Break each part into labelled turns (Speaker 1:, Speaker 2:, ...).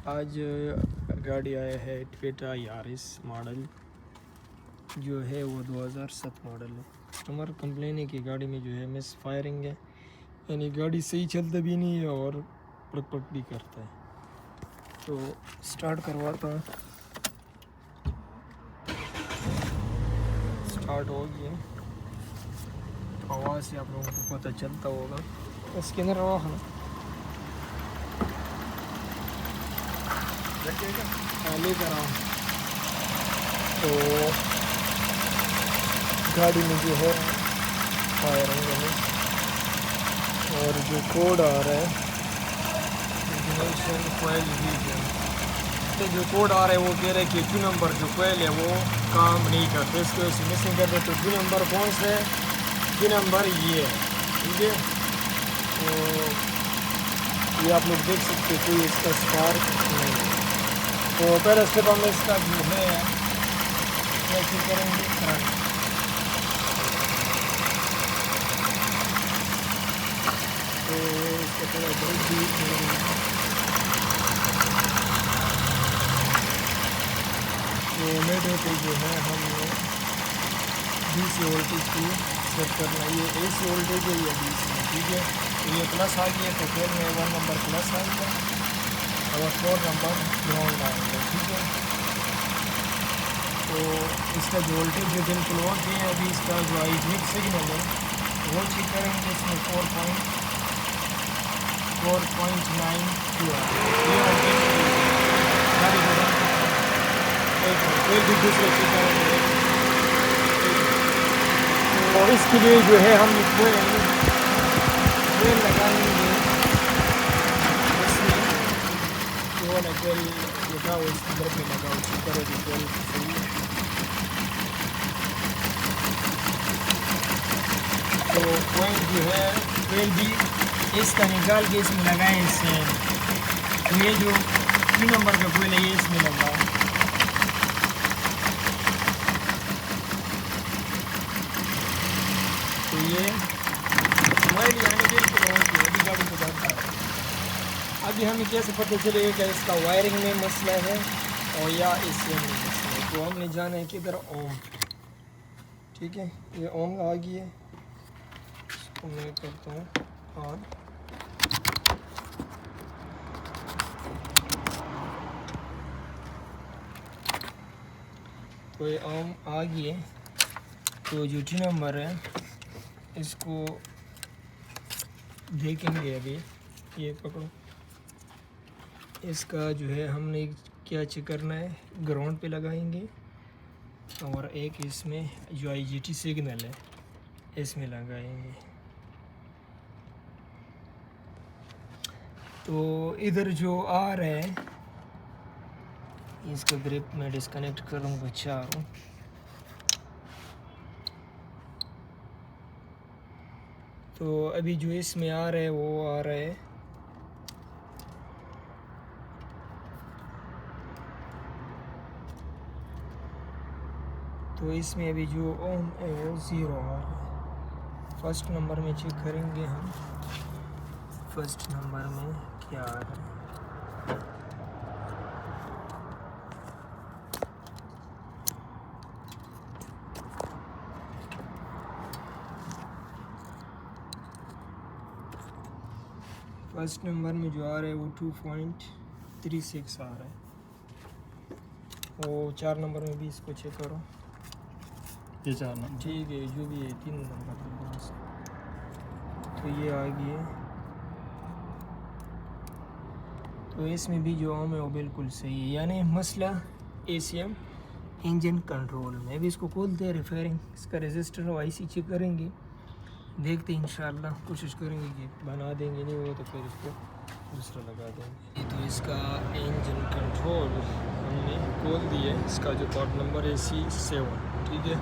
Speaker 1: आज गाड़ी आया है टोयोटा यारिस मॉडल, जो है वो 2007 मॉडल है। कस्टमर कंप्लेन है कि गाड़ी में जो है मिस फायरिंग है, यानी गाड़ी सही चलता भी नहीं है और पटपट भी करता है। तो स्टार्ट करवाता हूँ। स्टार्ट हो गया, आवाज़ से आप लोगों को पता चलता होगा। इसके अंदर रवा है लेकर आऊँ तो गाड़ी में जो है फायरिंग है और जो कोड आ रहा है कोयल रीजन, तो जो कोड आ रहा है वो कह रहा है कि 2 नंबर जो कोयल है वो काम नहीं करते, इसको ऐसे मिसिंग कर रहे। तो 2 नंबर कौन सा है? 2 नंबर ये है, ठीक है। तो ये आप लोग देख सकते हैं, कोई इसका स्पार्क नहीं। तो पहले स्टेप हम इसका जो है कैसे करेंगे, करंट। तो इसको थोड़ा जल्दी तो मेरे पे जो है हम DC वोल्टेज की सेट करना। ये AC वोल्टेज है, ये DC है, ठीक है। तो ये प्लस आ गया तो फिर में 1 नंबर प्लस आएगा और 4 नंबर ग्राउंड आएगा, ठीक है। तो इसका जो वोल्टेज जो बिल्कुल ओके है, अभी इसका जो आइजनिक सिग्नल है वो चेक करेंगे। इसमें 4.92 भी दूसरे चेक करेंगे। तो इसके लिए जो है हम कोयल लगाएंगे। कोयल लगाओ, इस नंबर पे लगाओ, चेक करो कि कोयल सही है। तो कोयल जो है कोयल भी इसका निकाल के इसमें लगाएं इससे। तो ये जो 3 नंबर का कोयल है ये इसमें लगाओ। तो ये कोयल यानी बिल्कुल अभी गाड़ी को जाता है। अभी हमें कैसे पता चलेगा कि इसका वायरिंग में मसला है और या ECM में मसला है? तो हमने जाना है किधर ओम, ठीक है। ये ओम आ गई है, इसको मैं करता हूँ ऑन। तो ये ओम आ गई है। तो जो 2 नंबर है इसको देखेंगे। अभी ये पकड़ो, इसका जो है हमने क्या चेक करना है, ग्राउंड पे लगाएंगे और एक इसमें जो IGT सिग्नल है इसमें लगाएंगे। तो इधर जो आ रहा है इसका ग्रिप में डिस्कनेक्ट करूँगा, चारों। तो अभी जो इसमें आ रहा है वो आ रहा है तो इसमें अभी जो ओम है वो 0 आ रहा है। फर्स्ट नंबर में चेक करेंगे हम, फर्स्ट नंबर में क्या आ रहा है। फर्स्ट नंबर में जो आ रहा है वो 2.36 आ रहा है। वो 4 नंबर में भी इसको चेक करो।
Speaker 2: ये 4 नंबर,
Speaker 1: ठीक है, जो भी है 3 नंबर तो ये आ गई है। तो इसमें भी जो ओम है वो बिल्कुल सही है, यानी मसला ECM इंजन कंट्रोल में। अभी इसको खोलते हैं, रिपेयरिंग इसका रजिस्टर और IC चेक करेंगे, देखते हैं इंशाल्लाह। कोशिश करेंगे कि बना देंगे, नहीं हो तो फिर इसको दूसरा लगा देंगे। तो इसका इंजन कंट्रोल हमने खोल दिया, इसका जो पार्ट नंबर है C7, ठीक है।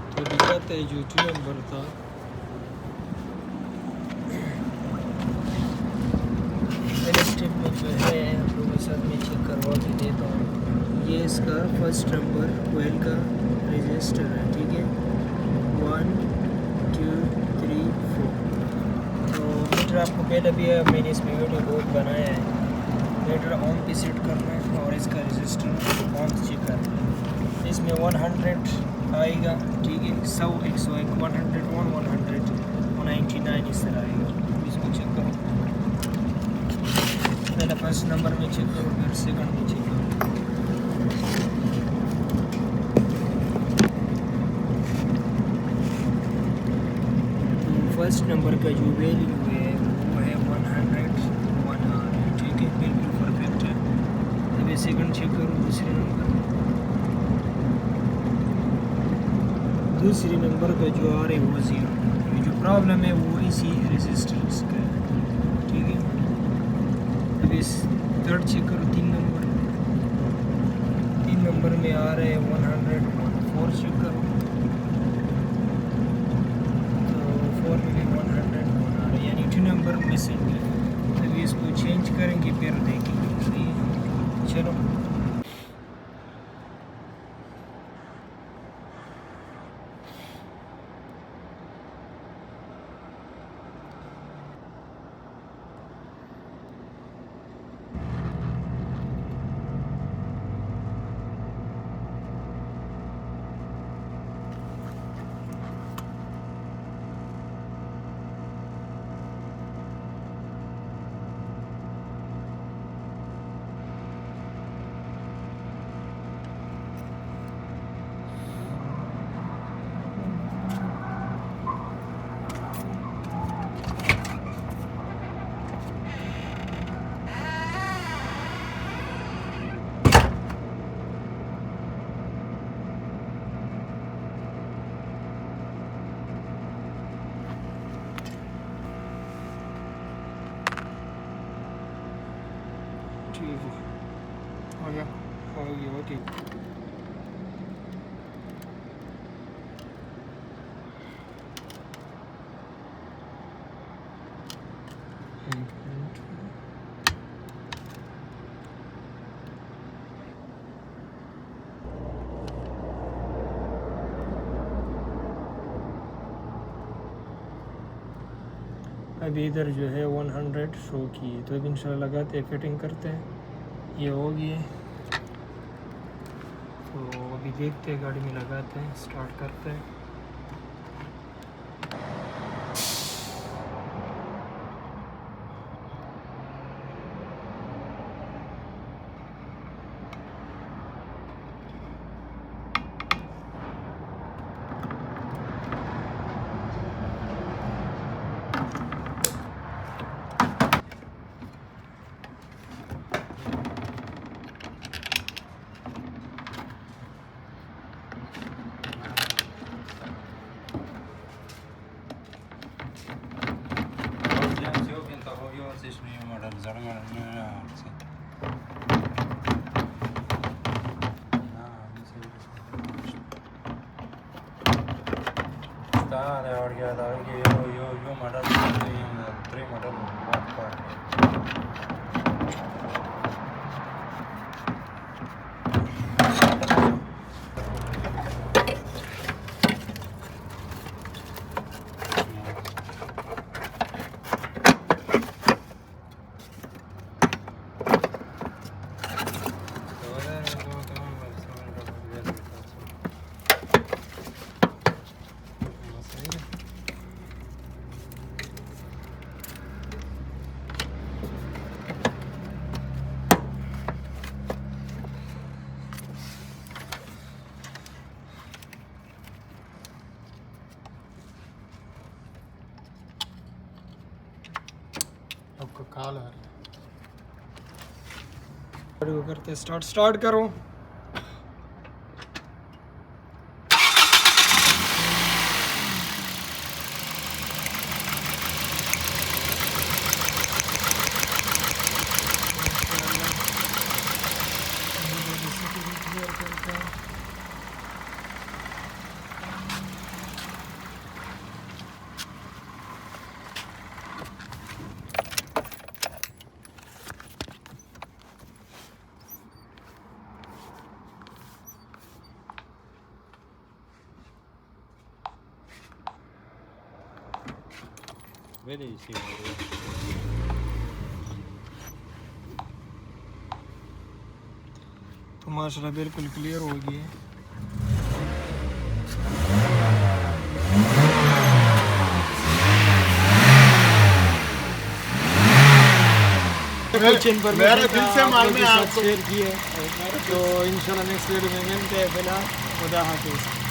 Speaker 1: तो दिखाते है जो 2 नंबर था पहले स्टेप में जो है हम लोगों के साथ में चेक करवा के देता हूँ। ये इसका फर्स्ट नंबर कोयल का रजिस्टर है, ठीक है। 1 2 3 4। तो मीटर आपको पहले भी मैंने इसमें वीडियो बहुत बनाया है, मीटर ऑन पे सेट करना है और इसका रजिस्टर ऑन चेक करना है। इसमें 100 आएगा, ठीक है, 100, 101, 101, 100, 199 इस तरह आएगा। इसको चेक करो, पहले फर्स्ट नंबर में चेक करो, फिर सेकंड में चेक करो। फर्स्ट नंबर का जो वैल्यू है वो है 101, ठीक है, बिल्कुल परफेक्ट है। अब ये सेकंड चेक करो, दूसरे नंबर का जो आ रहा है वो 0। ये जो प्रॉब्लम है वो इसी रेजिस्टेंस का है, ठीक है। अब इस थर्ड चेक करो, 3 नंबर में आ रहा है 100, 4 चेक करो, तो 4 में भी 100 आ रहा है, यानी 2 नंबर मिसिंग है। अभी इसको चेंज करेंगे फिर देखेंगे, सही है। चलो ठीक है, हो गया, ओके। अभी इधर जो है 100 शो की है, तो अब इंशाल्लाह लगाते हैं, फिटिंग करते हैं। ये हो गई है, तो अभी देखते हैं, गाड़ी में लगाते हैं, स्टार्ट करते हैं।
Speaker 2: आपका कॉल है,
Speaker 1: करते, स्टार्ट करो।
Speaker 3: Very easy.
Speaker 1: तो माशाल्लाह बिल्कुल क्लियर हो गई है। कुछ इन्फॉर्मेशन आपके साथ शेयर की है, तो इंशाल्लाह नेक्स्ट वीडियो में मिलते हैं। फिलहाल खुदा हाफिज़।